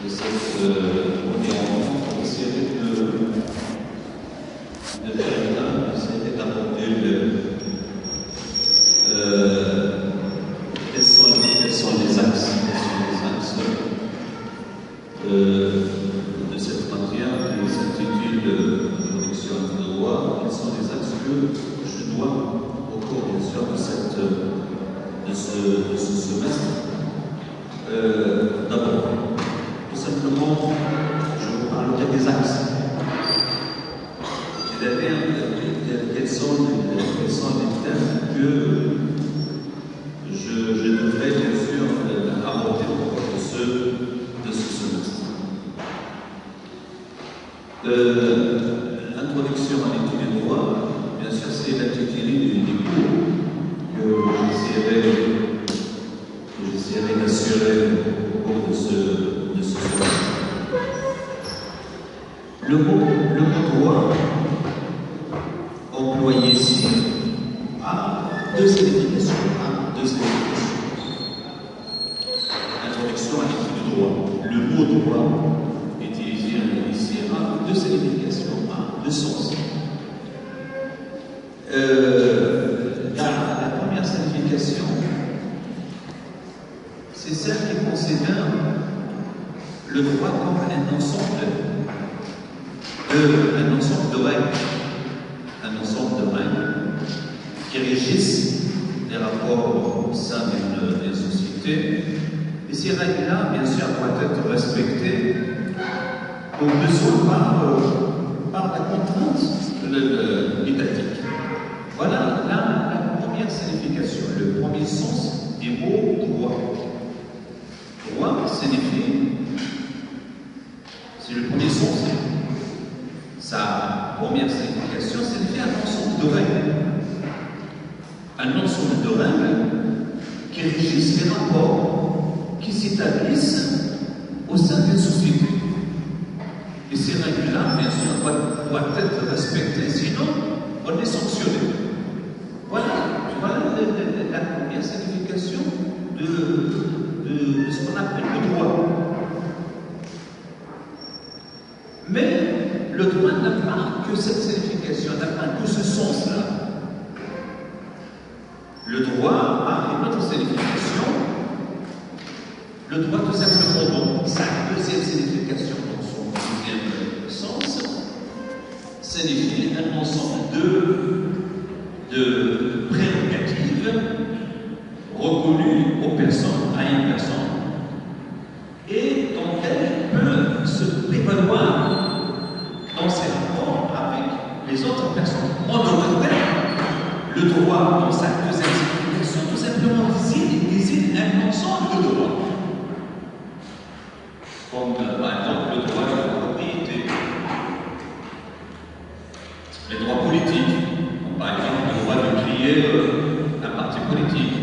de cette première rencontre, on essaierait de faire là, on essaierait d'aborder quels sont les axes de cette matière qui s'intitule Production de droit. Quels sont les axes que je dois, au cours bien sûr de ce semestre, d'abord, tout simplement, je vous parlerai des axes. C'est-à-dire, quels sont les thèmes que je devrais bien sûr aborder au cours de ce semestre. L'introduction à l'étude du droit, bien sûr, c'est l'intitulé du cours que j'essaierai d'assurer au cours de ce semestre. Le mot droit employé ici a deux significations. Introduction à l'étude du droit. Le mot droit utilisé ici a deux significations, deux sens. La première signification, c'est celle qui considère le droit comme un ensemble de règles qui régissent les rapports au sein d'une société. Et ces règles-là, bien sûr, doivent être respectées au besoin par la contrainte étatique. Voilà la première signification, le premier sens des mots droit. Droit signifie, c'est le premier sens, sa première signification signifie un ensemble de règles. Un ensemble de règles qui régissent les rapports qui s'établissent au sein d'une société. Et ces règles-là, bien sûr, doivent être respectées, sinon on est sanctionné. Voilà la première signification de ce qu'on appelle le droit. Mais le droit n'a pas que cette signification, n'a pas que ce sens-là. Le droit a une autre signification. Le droit, tout simplement, donc, sa deuxième signification, dans son deuxième sens, signifie un ensemble de prérogatives reconnues aux personnes, à une personne, et dont elle peut se prévaloir dans ses rapports avec les autres personnes. En d'autres termes, le droit, dans sa deuxième signification, tout simplement désigne un ensemble de droits. Comme par exemple le droit de la propriété, les droits politiques, comme par exemple le droit de créer un parti politique,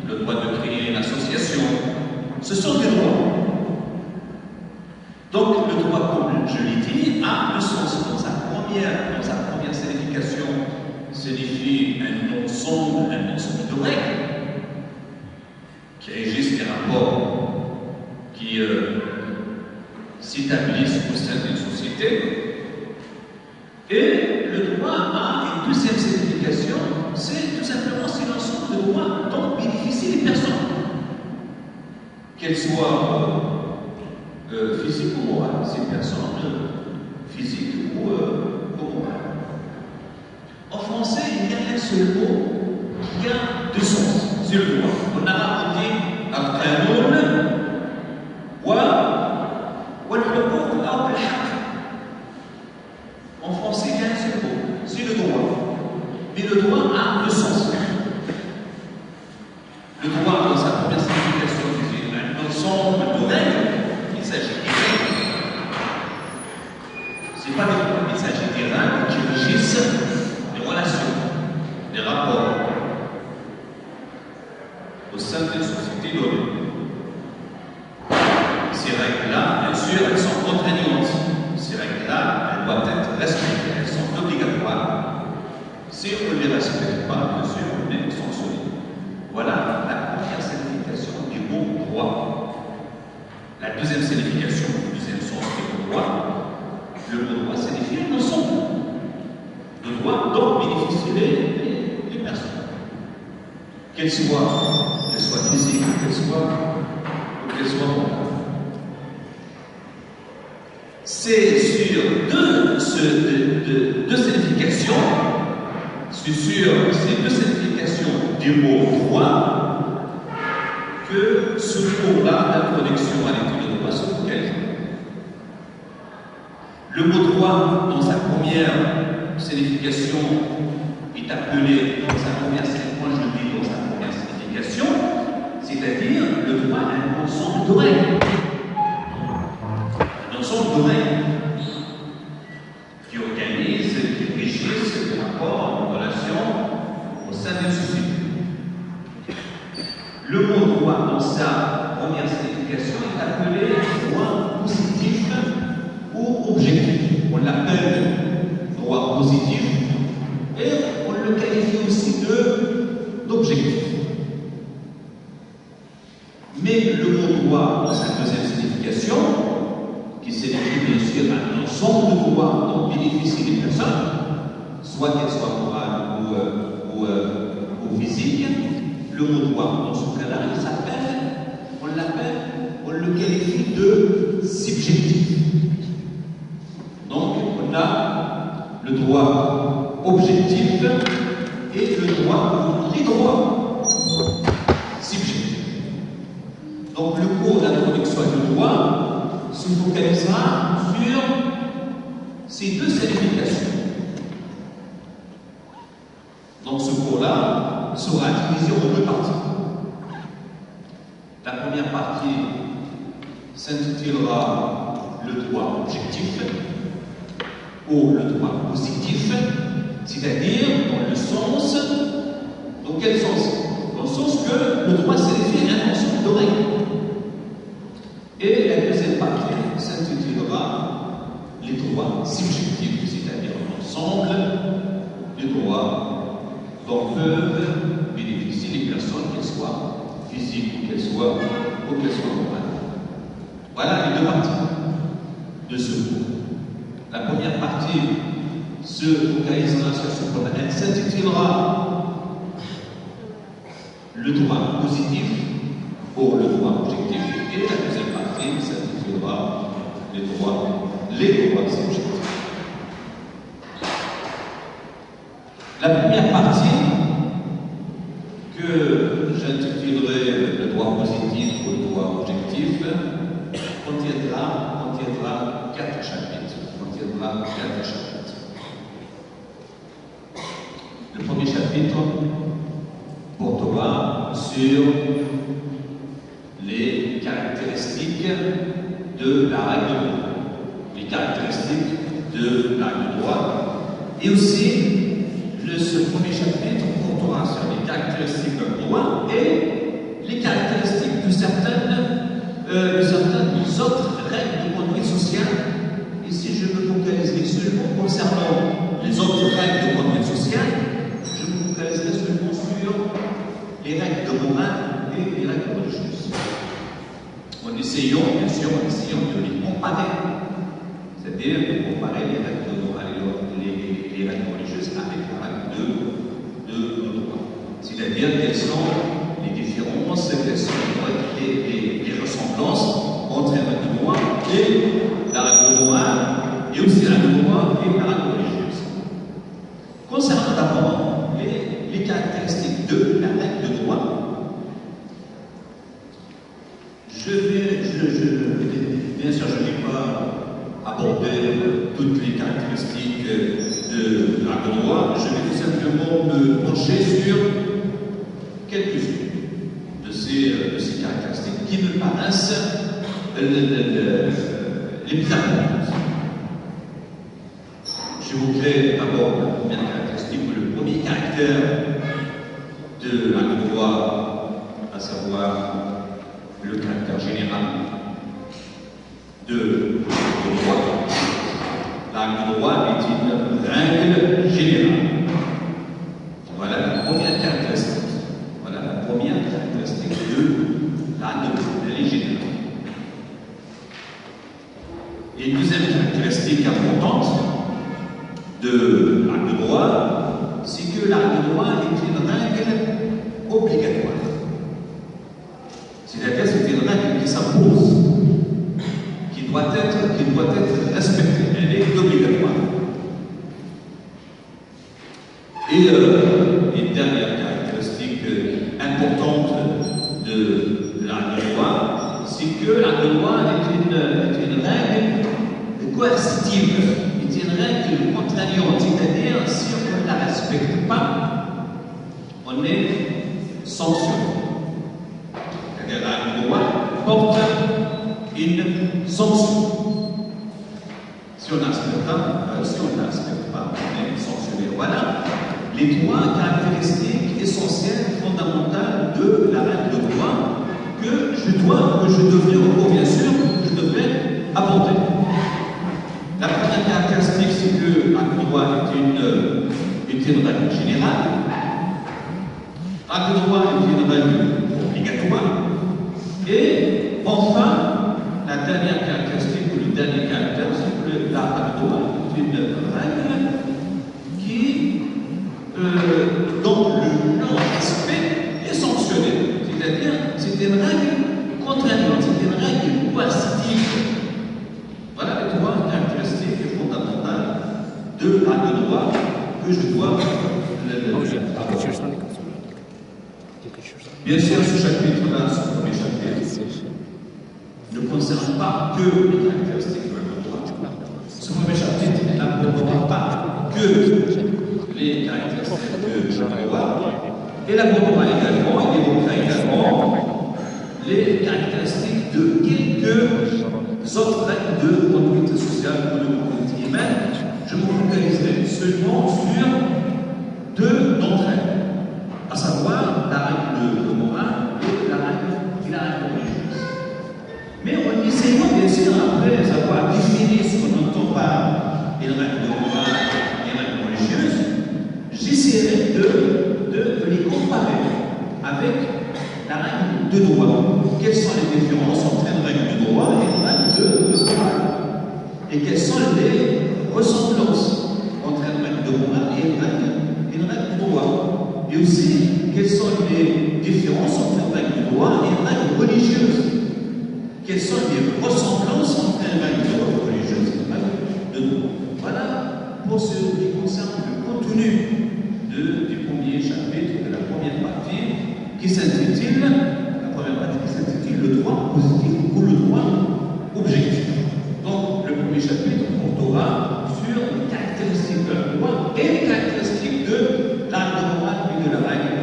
le droit de créer une association, ce sont des droits. Donc le droit, comme je l'ai dit, a le sens dans sa première signification, signifie un ensemble de règles qui régissent les rapports qui s'établissent au sein d'une société. Et le droit a une deuxième signification, c'est tout simplement l'ensemble de droits dont bénéficient les personnes, qu'elles soient physiques ou morales, ces personnes physiques ou morales. En français, il y a un seul mot qui a deux sens, c'est le droit. En arabe, on dit al-qanoun wal-huquq aw al-haqq. En français, il y a un seul mot, c'est le droit. Mais le droit a deux sens. Le droit, dans sa première signification, c'est un ensemble de règles. Il s'agit des règles. Ce n'est pas des droits, il s'agit des règles qui régissent les relations, les rapports au sein d'une société donnée. Ces règles-là, bien sûr, elles sont contraignantes. Ces règles-là, elles doivent être respectées, elles sont obligatoires. Si on ne les respecte pas, bien sûr, on est sanctionné. Voilà la première signification du mot droit. La deuxième signification Le mot droit signifie un ensemble de droits dont bénéficient les personnes. Qu'elles soient physiques, qu'elles soient morales. C'est sur deux significations, c'est sur ces deux significations du mot droit que ce cours-là d'introduction à l'étude de droit se focalise. Le mot droit, dans sa première signification, est appelé, dans sa première signification, c'est-à-dire le droit à un ensemble de règles. Un ensemble de règles qui organisent, qui régissent les rapports, les relations au sein d'une société. Le mot droit, dans sa première signification, est appelé droit positif ou objectif. On l'appelle droit positif et on le qualifie aussi d'objectif. Mais le mot droit, dans sa deuxième signification, qui signifie bien sûr un ensemble de droits dont bénéficient les personnes, soit qu'elles soient morales ou physiques, le mot droit, dans ce cas-là, on le qualifie de subjectif. Donc, on a le droit objectif et les droits subjectifs. Donc, le cours d'introduction du droit se focalisera sur ces deux significations. Donc, ce cours-là sera divisé en deux parties. La première partie s'intitulera le droit objectif ou le droit positif, c'est-à-dire dans quel sens? Dans le sens que le droit signifie un ensemble de règles. Et la deuxième partie s'intitulera les droits subjectifs, c'est-à-dire l'ensemble des droits dont peuvent bénéficier les personnes, qu'elles soient physiques ou qu'elles soient morales. Voilà les deux parties de ce cours. La première partie se focalisera sur ce problème. Elle s'intitulera le droit positif ou le droit objectif. Et la deuxième partie s'intitulera les droits subjectifs. La première partie, que j'intitulerai le droit positif ou le droit objectif, contiendra 4 chapitres. Le premier chapitre portera sur les caractéristiques de la règle de droit. Les caractéristiques de la règle de droit. Et aussi, ce premier chapitre portera sur les caractéristiques du droit et les caractéristiques de certaines autres règles de conduite sociale. Ici, je me focaliserai seulement concernant les autres règles de conduite sociale. Je me focaliserai seulement sur les règles de morale et les règles religieuses. En essayant de les comparer, c'est-à-dire de comparer les règles de morale et les règles religieuses avec la règle de droit. C'est-à-dire quelles sont les différences, quelles sont les ressemblances entre la règle de droit et la règle de morale, et aussi la règle de droit et la règle religieuse. Concernant d'abord les caractéristiques de la règle de droit, bien sûr, je ne vais pas aborder toutes les caractéristiques de la règle de droit, je vais tout simplement me pencher sur quelques-unes de ces caractéristiques qui me paraissent les plus importantes. J'évoquerai d'abord la première caractéristique, ou le premier caractère de la règle de droit, à savoir le caractère général de droit. La règle de droit est une règle générale. Voilà la première caractéristique. Voilà la première caractéristique de la règle générale. Et une deuxième caractéristique importante de l'acte de droit, c'est que l'acte de droit est une règle obligatoire. C'est-à-dire c'est une règle qui s'impose, qui doit être respectée. Elle est obligatoire. Et une dernière caractéristique importante de l'acte de droit, c'est que l'acte de droit est une règle coercitive, est une règle contraignante, c'est-à-dire si on ne la respecte pas, on est sanctionné. C'est-à-dire l'acte de droit porte une sanction. Si on ne la respecte pas, on est sanctionné. Voilà les trois caractéristiques essentielles, fondamentales de la règle de droit que je devrais aborder. La première caractéristique, c'est que l'acte de droit est une règle générale. L'acte de droit est une règle obligatoire. Et enfin, la dernière caractéristique, ou le dernier caractère, c'est que l'acte de droit est une règle qui, dont le non-respect est sanctionné. C'est-à-dire, c'est une règle contraignante, c'est une règle coercitive. Voilà les trois caractéristiques fondamentales de l'acte de droit que je dois Bien sûr, ce chapitre-là, ce premier chapitre, ne concerne pas que les caractéristiques de l'acte de droit. Ce premier chapitre n'abordera pas que les caractéristiques de l'acte de droit, et l'abordera également, il évoquera également les caractéristiques de quelques autres règles de conduite sociale ou de conduite humaine. Je me focaliserai seulement sur deux d'entre elles, à savoir la règle morale et la règle religieuse. Mais en essayant, bien sûr, après avoir défini ce qu'on entend par une règle morale et une règle religieuse, j'essaierai de les comparer avec la règle de droit. Quelles sont les différences entre une règle de droit et une règle de morale? Et quelles sont les ressemblances entre une règle de morale et une règle de droit? Et aussi, quelles sont les différences entre une règle de droit et une règle religieuse? Quelles sont les ressemblances entre une règle de droit religieuse et une règle de droit? Voilà pour ce qui concerne le contenu du premier chapitre, de la première partie, qui s'intitule le droit positif ou le droit objectif. Donc, le premier chapitre portera sur les caractéristiques de la loi et les caractéristiques de la règle morale et de la règle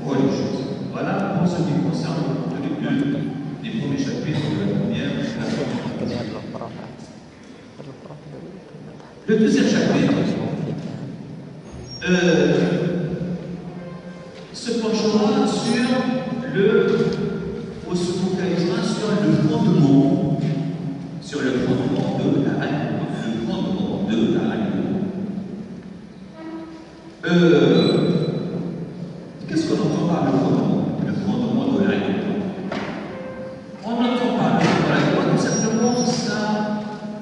religieuse. Voilà pour ce qui concerne le contenu des premiers chapitres de la première. Le deuxième chapitre se penchera ou se focalisera sur le fondement de la règle, Qu'est-ce qu'on entend par le fondement de la règle? On n'entend pas le fondement de la loi, tout simplement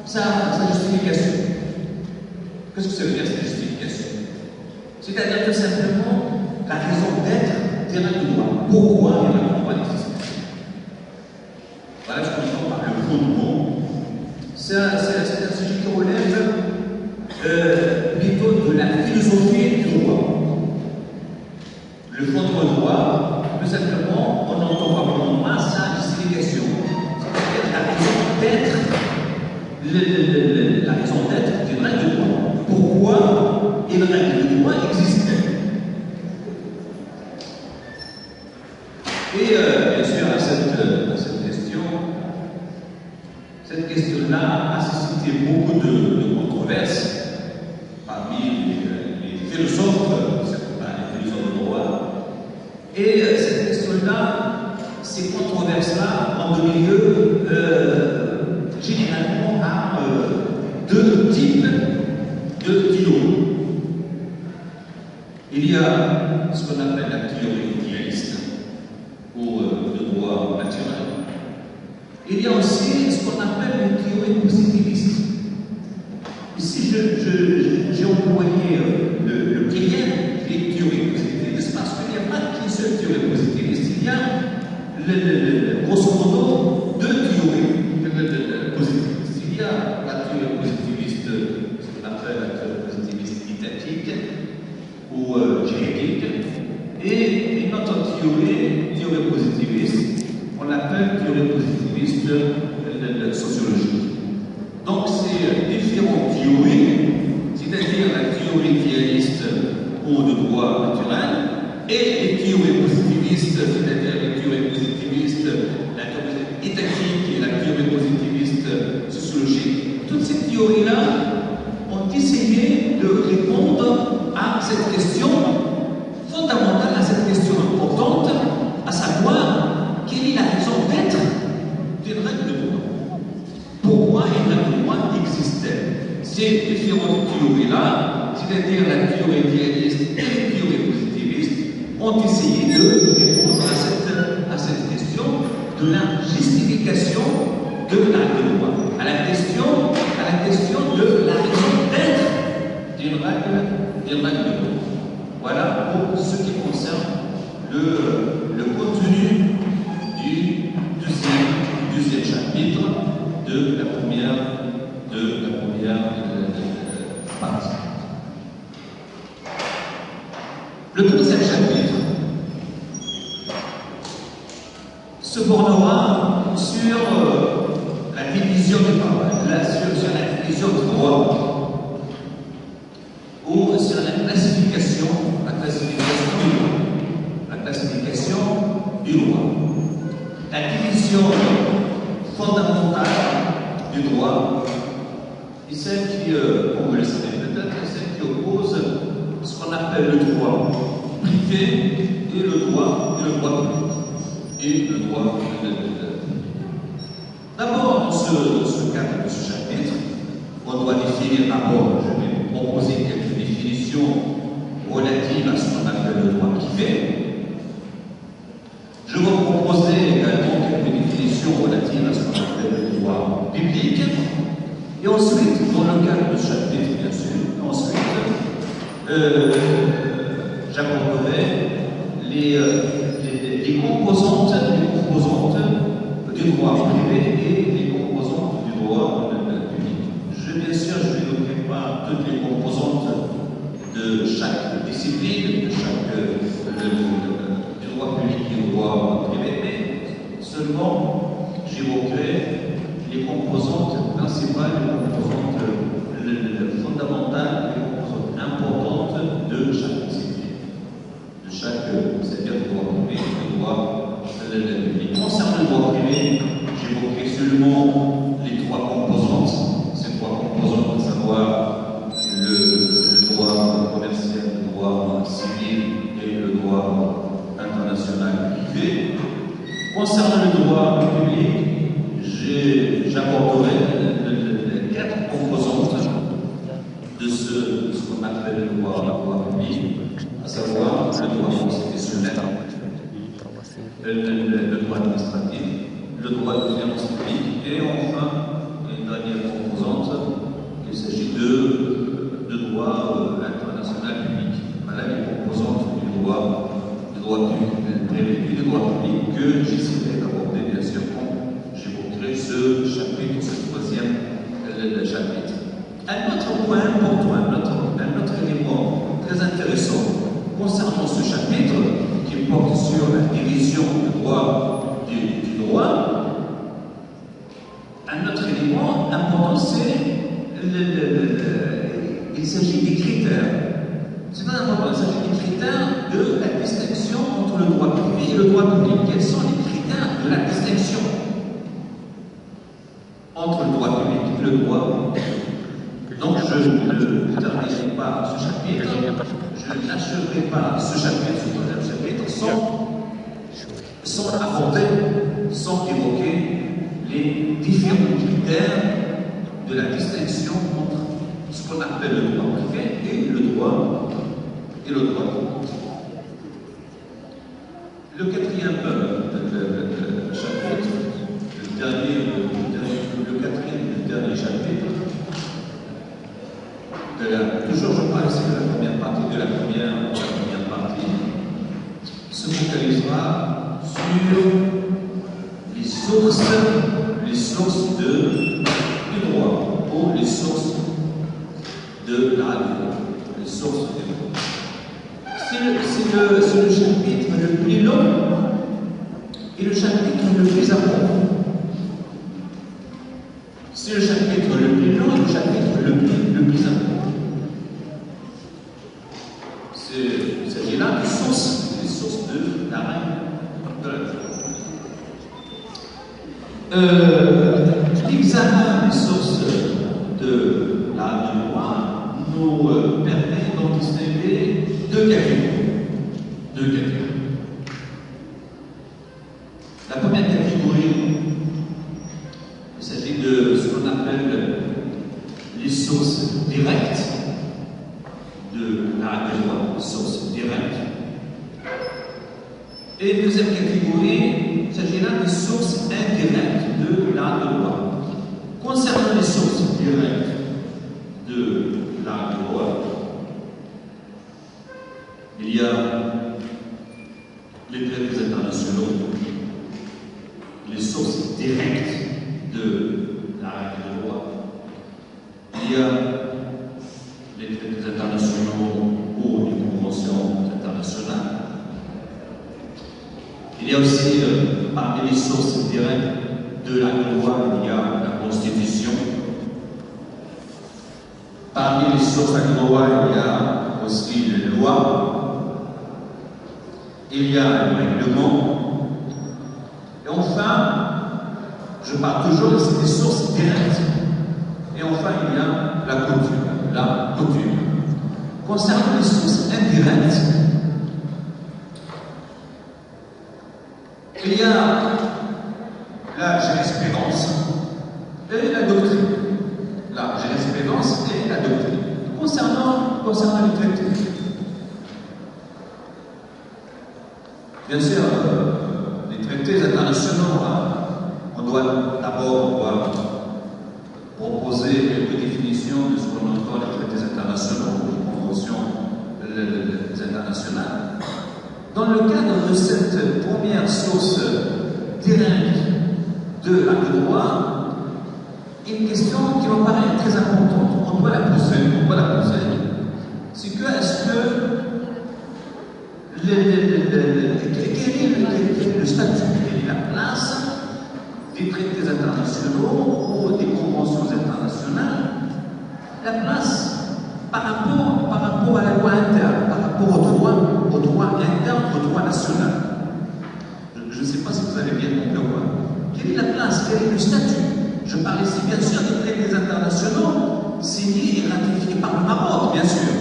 sa justification. Qu'est-ce que ça veut dire, cette justification? C'est-à-dire tout simplement la raison d'être des règles de droit. Pourquoi les règles de droit existent? Voilà ce qu'on entend par le fondement. C'est un sujet qui relève plutôt de la philosophie du droit. Le fondement du droit, tout simplement, on entend par le droit sa justification. C'est-à-dire la raison d'être d'une règle de droit. Pourquoi une règle de droit existait? Et bien sûr, à cette question-là a suscité beaucoup de controverses parmi les philosophes, les philosophes de droit. Et cette question-là, ces controverses-là, ont donné lieu généralement à deux types de théories. Il y a ce qu'on appelle la théorie idéaliste, ou de droit naturel. Il y a aussi ce qu'on appelle une théorie positiviste. j'ai employé le pluriel des théories positivistes parce qu'il n'y a pas qu'une seule théorie positiviste, il y a, grosso modo, deux théories positivistes. Il y a la théorie positiviste, ce qu'on appelle la théorie positiviste didactique ou juridique, et une autre théorie positiviste, on l'appelle théorie positiviste sociologique. Donc, c'est différentes théories, c'est-à-dire la théorie idéaliste ou de droit naturel, et les théories positivistes, c'est-à-dire les théories positivistes, la théorie didactique et la théorie positiviste sociologique. Toutes ces théories-là ont essayé de répondre à cette question fondamentale, à cette question importante, à savoir quelle est la raison d'être d'une règle de droit. Pourquoi une règle de droit existe-t-elle? Ces différentes théories-là, c'est-à-dire la théorie idéaliste et les théories positivistes, ont essayé de répondre à cette question de la justification de la règle de droit, à la question de la raison d'être d'une règle de droit. Voilà pour ce qui concerne le contenu du deuxième chapitre de la première partie. Le deuxième chapitre se bornera sur la division du travail, sur la division du droit, ou sur la classification du droit. La division fondamentale du droit est celle qui, comme vous le savez peut-être, est celle qui oppose ce qu'on appelle le droit privé et le droit public. Et le droit D'abord, dans ce cadre de ce chapitre, on doit définir d'abord, je vais proposer quelques définitions relatives à ce qu'on appelle le droit privé. Je vais vous proposer également quelques définitions relatives à ce qu'on appelle le droit public. Et ensuite, dans le cadre de ce chapitre, bien sûr, ensuite, j'aborderai les composantes du droit privé et les composantes du droit public. Bien sûr, je ne n'évoquerai pas toutes les composantes de chaque discipline, du droit public et du droit privé, mais seulement j'évoquerai les composantes principales, les composantes fondamentales, les composantes importantes de chaque discipline, c'est-à-dire du droit privé et du droit public. Concernant le droit privé, j'évoquerai seulement les trois composantes, ces trois composantes, à savoir le droit commercial, le droit civil et le droit international privé. Concernant le droit public, j'aborderai les quatre composantes de ce qu'on appelle le droit public, à savoir le droit constitutionnel, le droit administratif, le droit de finances publiques et enfin une dernière composante, il s'agit de droit international public. Voilà les composantes du droit privé et du droit public que j'essaierai d'aborder bien sûr quand j'évoquerai ce chapitre, ce troisième chapitre. Un autre point important, un autre élément très intéressant concernant ce chapitre qui porte sur la division du droit, un autre élément important, c'est il s'agit des critères. C'est très important, il s'agit des critères de la distinction entre le droit privé et le droit public. Quels sont les critères de la distinction entre le droit public et le droit privé? Donc je ne terminerai pas ce chapitre, je n'achèverai pas ce chapitre, ce troisième chapitre, sans aborder, sans évoquer les différents critères de la distinction entre ce qu'on appelle le droit privé et le droit public. Le quatrième chapitre, le quatrième chapitre de la toujours je parle ici de la première partie, la première partie se focalisera sur les sources du droit, ou les sources de la droit, les sources du droit. C'est le chapitre le plus long et le chapitre le plus important. C'est le chapitre le plus long et le chapitre le plus important. Il s'agit là des sources de la règle de la loi. L'examen des sources de la loi nous permet d'en distinguer deux catégories. La première catégorie, il s'agit de ce qu'on appelle les sources directes de la loi, sources directes. Et la deuxième catégorie, il s'agit là des sources indirectes de la loi. Concernant les sources directes de la loi, il y a les traités internationaux, les sources directes de la règle de loi. Il y a les traités internationaux ou les conventions internationales. Il y a aussi, parmi les sources directes de la loi, il y a la Constitution. Parmi les sources de la loi, il y a aussi les lois. Il y a le règlement. Et enfin, je parle toujours des sources directes. Et enfin, il y a la coutume. Concernant les sources indirectes, il y a la jurisprudence et la doctrine. La jurisprudence et la doctrine. Concernant les traités, bien sûr, les traités internationaux, on doit d'abord proposer quelques définitions de ce qu'on entend les traités internationaux, les conventions internationales. Dans le cadre de cette première source directe de la loi, une question qui me paraît très importante, on doit la poser, c'est que est-ce que quel est le statut, quelle est la place des traités internationaux ou des conventions internationales, la place par rapport à la loi interne, par rapport au droit interne, au droit national. Je ne sais pas si vous avez bien compris ou pas. Quelle est la place, quel est le statut? Je parle ici bien sûr des traités internationaux signés et ratifiés par le Maroc, bien sûr.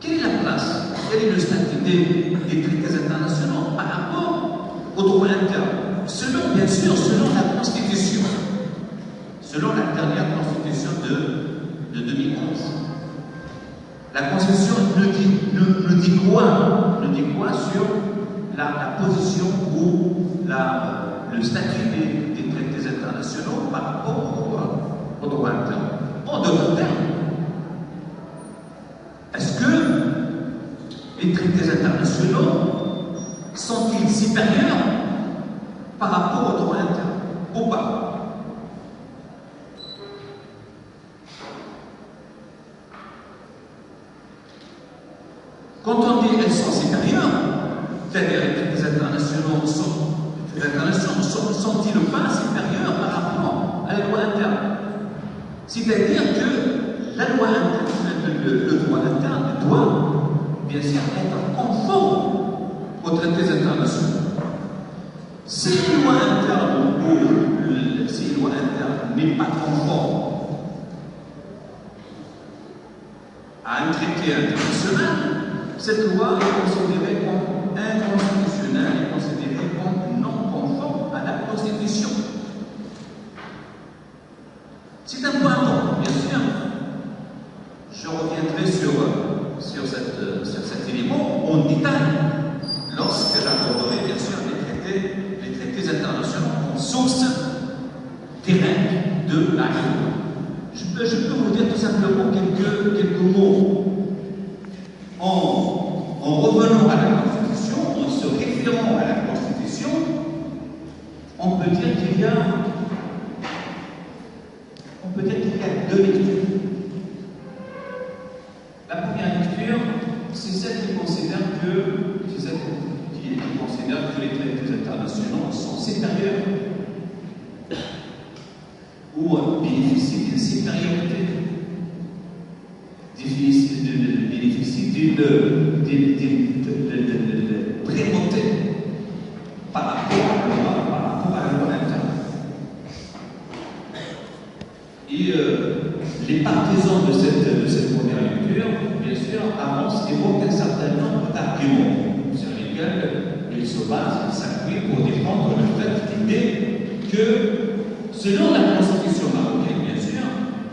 Quelle est la place, quel est le statut des traités internationaux par rapport au droit interne? Bien sûr, selon la Constitution, selon la dernière Constitution de 2011. La Constitution nous dit quoi sur la position ou le statut des traités internationaux par rapport au droit interne. En d'autres termes, est-ce que les traités internationaux sont-ils supérieurs par rapport au droit interne ou pas? Quand on dit elles sont supérieures, c'est-à-dire les traités internationaux sont-ils pas supérieurs par rapport à la loi interne? C'est-à-dire que la loi interne, le droit interne doit bien sûr être conforme aux traités internationaux. Si une loi interne n'est pas conforme à un traité international, cette loi est considérée comme inconstitutionnelle et considérée comme non conforme à la Constitution. C'est un point important, bien sûr. Je reviendrai sur cet élément en détail lorsque j'aborderai bien sûr les traités internationaux en source directe de la loi. je peux vous dire tout simplement quelques mots. En revenant à la Constitution, en se référant à la Constitution, on peut dire qu'il y a deux lectures. La première lecture, c'est celle qui considère que les traités internationaux sont supérieurs ou bénéficient d'une supériorité, bénéficient d'une primauté par rapport à la loi interne. Et les partisans de cette première lecture, bien sûr, avancent, évoquent un certain nombre d'arguments sur lesquels ils se basent, ils s'appuient pour défendre le fait, l'idée que, selon la Constitution marocaine, bien sûr,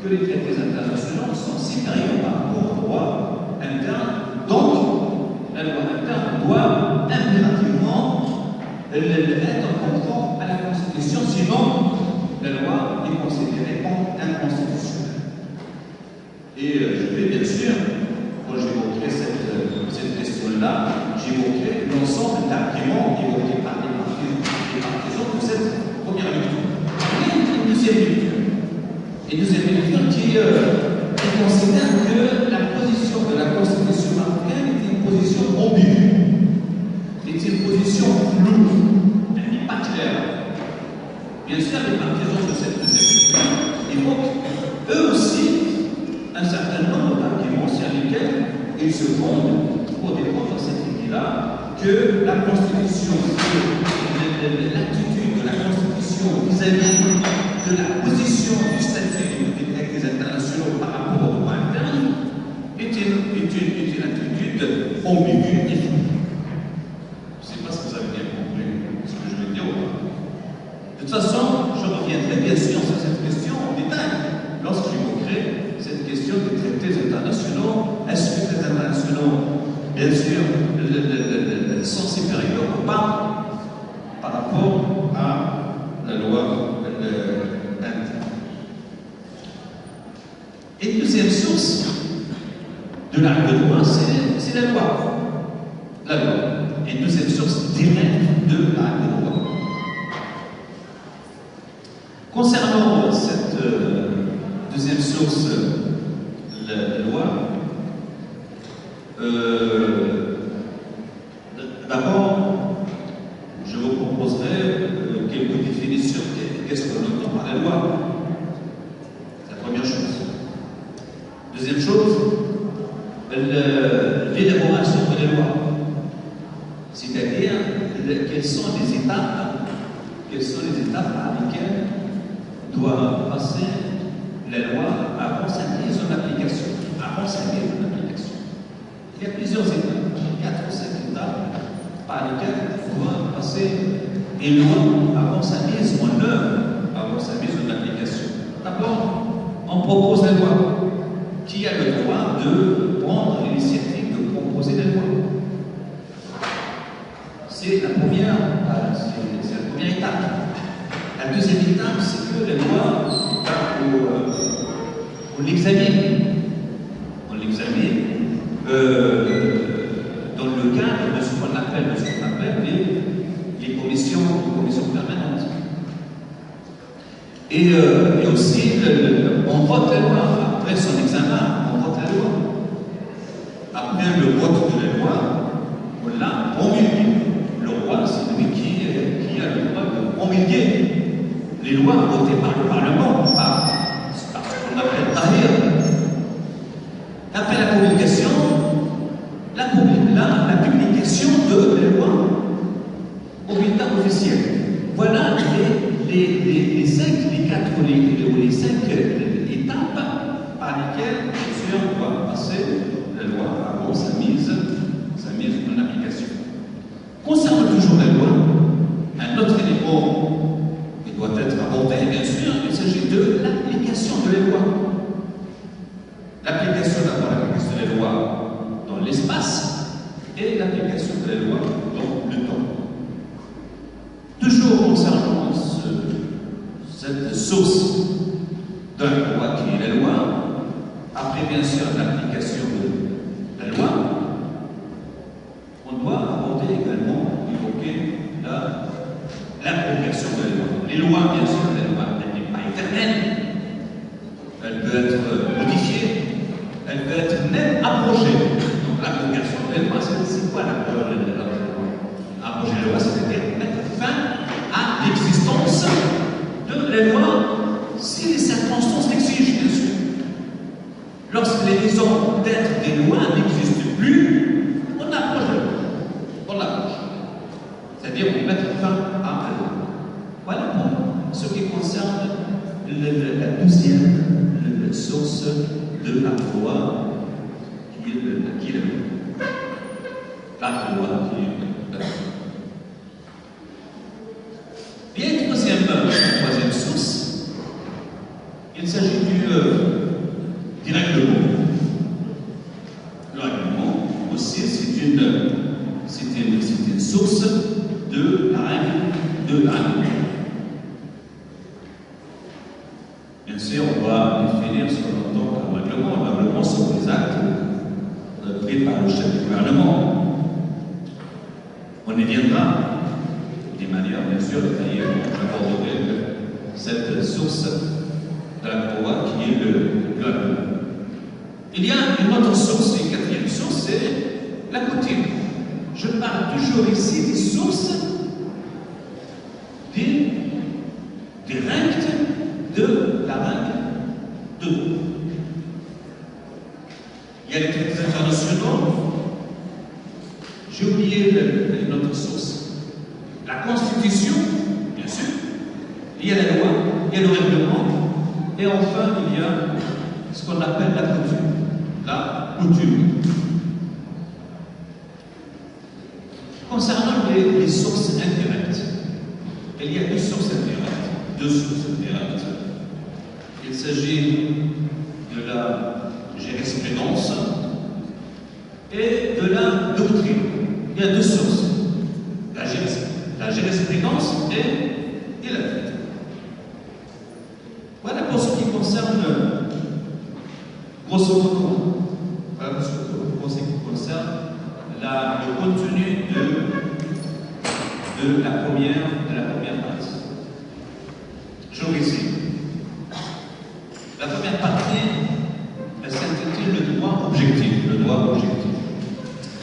que les traités internationaux sont supérieurs par rapport au droit interne. Donc, la loi interne doit impérativement être conforme à la Constitution, sinon la loi est considérée comme inconstitutionnelle. Et je vais bien sûr, quand j'évoquerai cette question-là, j'évoquerai l'ensemble d'arguments évoqués par les partisans de cette première lecture. Et une deuxième lecture. Une deuxième lecture qui considère que la position de la Constitution marocaine est une position ambiguë, est une position floue, elle n'est pas claire. Bien sûr, les partisans de cette deuxième lecture évoquent eux aussi un certain nombre d'arguments sur lesquels ils se fondent pour défendre cette idée-là que la Constitution, l'attitude de la Constitution vis-à-vis de la position du statut des traités internationaux par rapport au droit interne est une attitude ambiguë et floue. Je ne sais pas si vous avez bien compris ce que je veux dire ou pas. De toute façon, je reviendrai bien sûr sur cette question en détail lorsque j'évoquerai cette question des traités internationaux. Est-ce que les traités internationaux, bien sûr, sont supérieurs ou pas par rapport à la loi interne? Et une deuxième source de l'acte de droit, c'est la loi. La loi. Et une deuxième source directe de l'acte de droit. Concernant cette deuxième source, la loi, d'abord, je vous proposerai quelques définitions. Qu'est-ce qu'on entend par la loi? C'est la première chose. Deuxième chose, l'élaboration de la loi. C'est-à-dire, quelles sont les étapes par lesquelles doit passer la loi avant sa mise en application. Il y a plusieurs étapes, 4 ou 5 étapes par lesquelles doit passer une loi avant sa mise en œuvre, avant sa mise en application. D'abord, on propose la loi. Qui a le droit de prendre l'initiative de proposer la loi? C'est la première étape. La deuxième étape, c'est que la loi, on l'examine. On l'examine dans le cadre de ce qu'on appelle les commissions permanentes. Et aussi, on vote la loi. Après son examen, on vote la loi. Après le vote de la loi, on l'a promulguée. Le roi, c'est lui qui a le droit de promulguer les lois votées par le Parlement, par ce qu'on appelle tahir. Après la promulgation, la publication de la loi au bulletin officiel. Voilà les 5 étapes par lesquelles, bien sûr, doit passer la loi avant sa mise en application. Concernant toujours la loi, un autre élément qui doit être abordé, bien sûr, il s'agit de l'application de la loi. L'application de la loi dans l'espace et l'application de la loi dans le temps. Toujours concernant cette source de d'un droit qui est la loi. Après, bien sûr, l'application de la loi. On doit aborder également, évoquer l'abrogation de la loi. Les lois, bien sûr, la loi n'est pas éternelle. Elle peut être modifiée, elle peut être même abrogée. Donc l'abrogation de la loi, c'est quoi l'abroger de la loi? Abroger la loi, c'est-à-dire mettre fin à l'existence de la loi si les circonstances l'exigent, bien sûr. Lorsque les raisons d'être des lois n'existent plus, on abroge la loi. On l'abroge. C'est-à-dire on met fin à la loi. Voilà pour ce qui concerne la deuxième source de la loi qui est la loi qui est la loi. Il y a une troisième source. Il s'agit du règlement. Le règlement aussi, c'est une source de la règle. Bien sûr, on va définir ce qu'on entend comme règlement. Le règlement sont les actes pris par le chef du gouvernement. On y viendra d'une manière, bien sûr, détaillée. J'aborderai cette source de la loi qui est le règlement. Il y a une autre source, une quatrième source, c'est la coutume. Je parle toujours ici des sources des règles de la règle de droit. Il y a les traités internationaux. J'ai oublié une autre source. La Constitution, bien sûr. Il y a la loi, il y a le règlement. Et enfin, il y a ce qu'on appelle la coutume. La coutume. Concernant les sources indirectes, il y a deux sources indirectes. Il s'agit de la jurisprudence et de la doctrine. Il y a deux sources, la jurisprudence et la doctrine. Voilà pour ce qui concerne, grosso modo, pour ce qui concerne le contenu de la première partie. Je vous ici. La première partie s'intitule le droit objectif.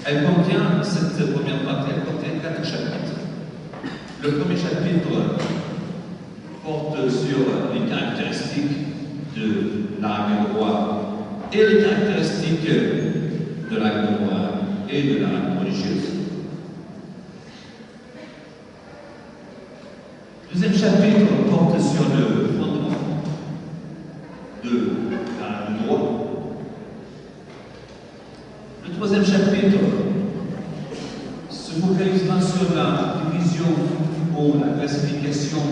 Elle contient, cette première partie, elle contient 4 chapitres. Le premier chapitre porte sur les caractéristiques de l'acte de droit et les caractéristiques de l'acte de droit et de la règle religieuse. Le deuxième chapitre porte sur le fondement de la règle de droit. Le troisième chapitre se focalisera sur la division ou la classification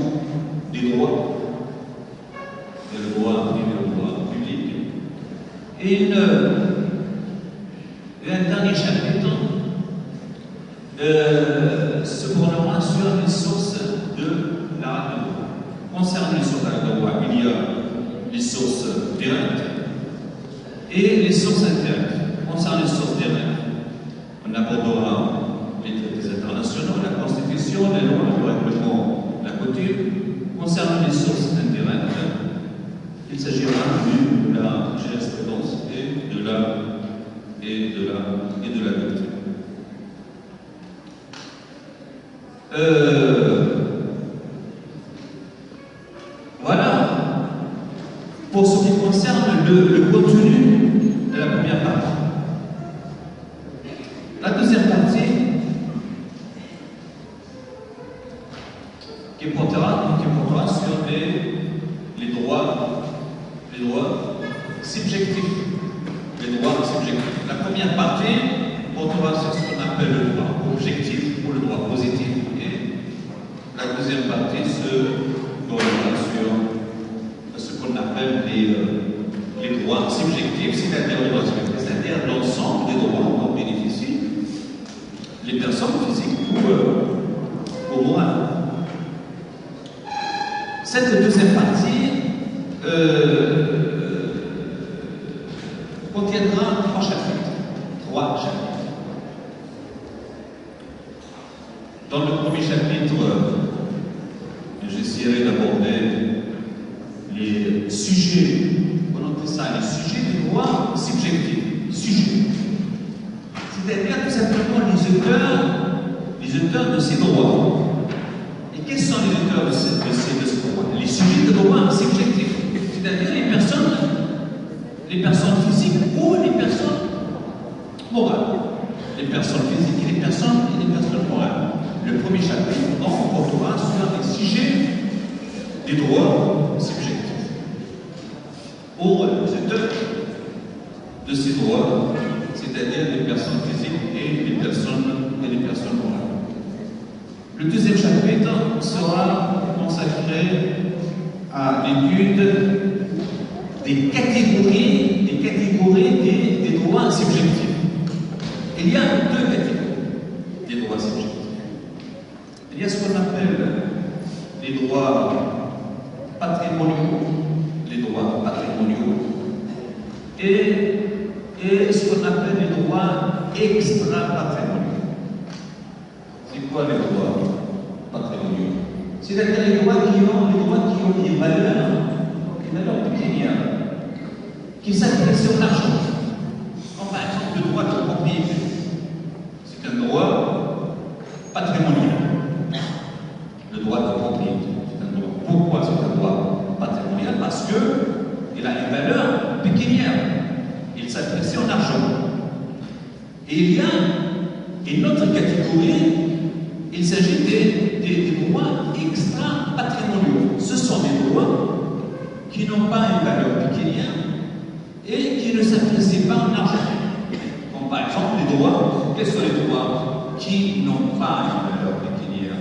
des droits, le droit privé et le droit public. Et un dernier chapitre se bornera sur les sources de la règle de droit. Concernant les sources de la règle de droit, il y a les sources directes et les sources indirectes. Concernant les sources directes, on abordera les traités internationaux, la Constitution, les lois, le règlement, la coutume. Concernant les sources indirectes, il s'agira de la jurisprudence et de la doctrine. Voilà pour ce qui concerne le contenu de la première partie. La deuxième partie qui portera sur les droits subjectifs. La première partie portera sur ce qu'on appelle le droit objectif ou le droit positif. Et la deuxième partie se portera sur ce qu'on appelle les droits subjectifs, c'est-à-dire l'ensemble des droits dont bénéficient les personnes physiques ou morales. Cette deuxième partie chapitre, j'essaierai d'aborder les sujets, on appelle ça les sujets du droit subjectif. Sujets. C'est-à-dire tout simplement les auteurs de ces droits. Et quels sont les auteurs de ce droit? Les sujets de droit subjectifs. C'est-à-dire les personnes physiques ou les personnes morales. Les personnes physiques et les personnes morales. Le premier chapitre, on portera sur les sujets des droits subjectifs. Ou les auteurs de ces droits, c'est-à-dire les personnes physiques et les personnes morales. Le deuxième chapitre sera consacré à l'étude des catégories des droits subjectifs. Il y a deux catégories des droits subjectifs. Il y a ce qu'on appelle les droits patrimoniaux, et ce qu'on appelle les droits extra-patrimoniaux. C'est quoi les droits patrimoniaux? C'est-à-dire les droits qui ont des valeurs pécuniaires, qui s'appliquent sur l'argent. Comme par exemple le droit de propriété. C'est un droit patrimonial. Le droit de propriété. C'est un droit. Pourquoi c'est un droit patrimonial? Parce qu'il a une valeur pécuniaire. Il s'applique sur l'argent. Et il y a une autre catégorie, il s'agit des droits extra-patrimoniaux. Ce sont des droits qui n'ont pas une valeur pécuniaire et qui ne s'apprécient pas en argent. Comme par exemple les droits, quels sont les droits qui n'ont pas une valeur pécuniaire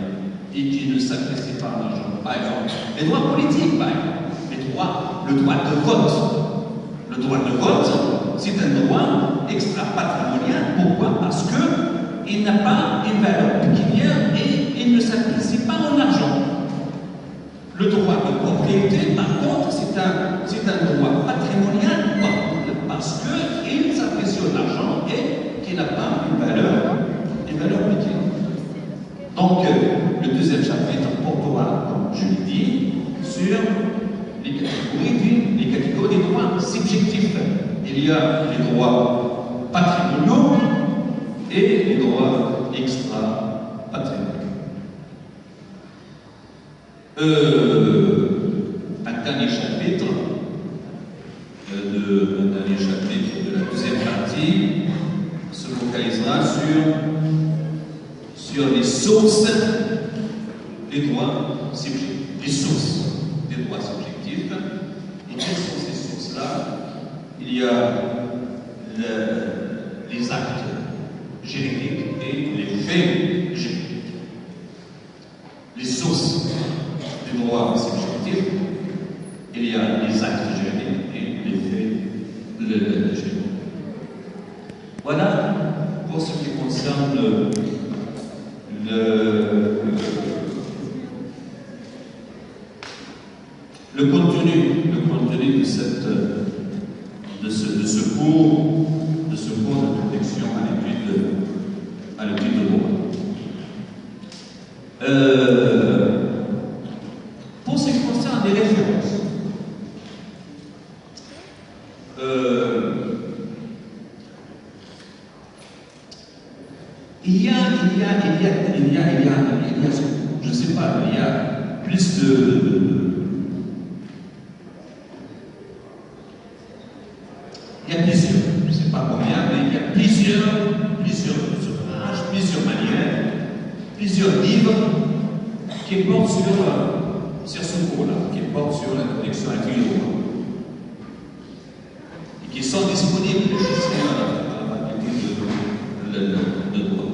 et qui ne s'apprécient pas en argent? Par exemple, les droits politiques, par exemple, le droit de vote. Le droit de vote, c'est un droit extra-patrimonial. Pourquoi? Parce qu'il n'a pas une valeur pécuniaire et il ne s'apprécie pas en argent. Le droit de propriété, par contre, c'est un droit patrimonial parce qu'il s'apprécie en argent et qu'il n'a pas une valeur pécuniaire. Donc, le deuxième chapitre portera, comme je l'ai dit, sur les catégories des droits subjectifs. Il y a les droits patrimoniaux et les droits extra-patrimoniaux. Un dernier chapitre de la deuxième partie se focalisera sur les sources des droits subjectifs. Les sources des droits subjectifs. Et quelles sont ces sources-là? Il y a les actes juridiques et les faits juridiques. Les sources des droits subjectifs, il y a les actes juridiques et les faits juridiques. Voilà pour ce qui concerne le contenu de ce cours d'introduction à l'étude de droit. Pour ce qui concerne les références, il y a, je ne sais pas, il y a plus il y a plusieurs, je ne sais pas combien, mais il y a plusieurs ouvrages, plusieurs manières, plusieurs livres qui portent sur ce cours-là, qui portent sur la connexion avec le droit, et qui sont disponibles ici à la faculté de droit.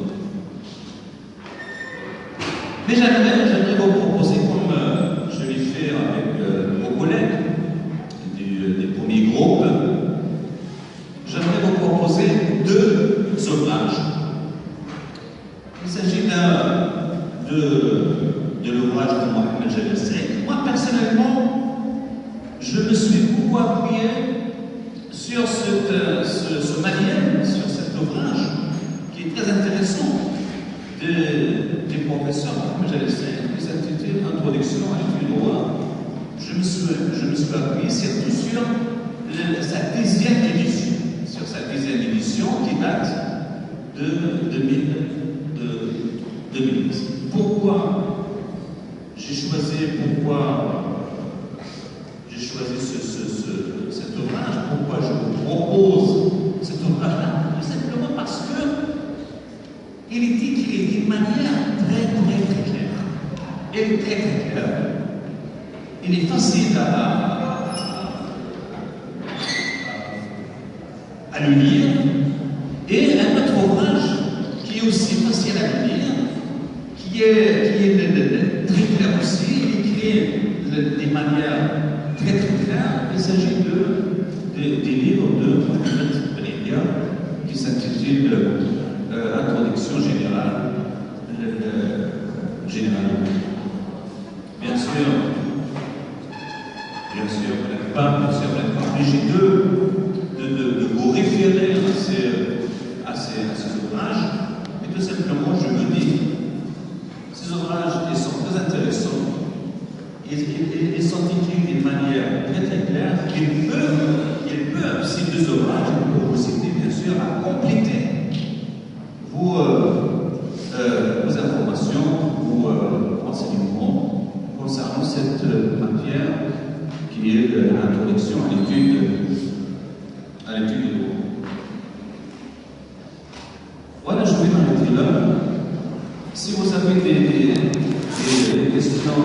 Mais j'aimerais vous proposer, comme je l'ai fait avec vos collègues des premiers groupes, j'aimerais vous proposer deux ouvrages. Il s'agit de l'ouvrage de Mohamed Jalil. Moi, personnellement, je me suis beaucoup appuyé sur ce manuel, sur cet ouvrage, qui est très intéressant, des professeurs que j'avais fait, qui s'intitulait Introduction à l'étude du droit. Je me suis appuyé surtout sur sa 10e édition, qui date de 2010. Pourquoi j'ai choisi cet ouvrage? Pourquoi je vous propose cet ouvrage-là? Tout simplement parce que il est écrit d'une manière très claire. Elle est très claire. Il est facile à le lire. Et un autre ouvrage qui est aussi facile à lire, qui est très clair aussi, il est écrit de manière très claire. Il s'agit des livres de Mohamed Benaya qui s'intitule Introduction générale. Bien sûr, vous n'êtes pas obligé de vous référer à ces ouvrages, mais tout simplement, je me dis, ces ouvrages, ils sont très intéressants, ils sont écrits d'une manière très claire, ils peuvent, ces deux ouvrages, ils peuvent vous aider, bien sûr, à compléter vos informations, vos renseignements concernant cette matière qui est l'introduction à l'étude du droit. Voilà, je vais m'arrêter là. Si vous avez des questions,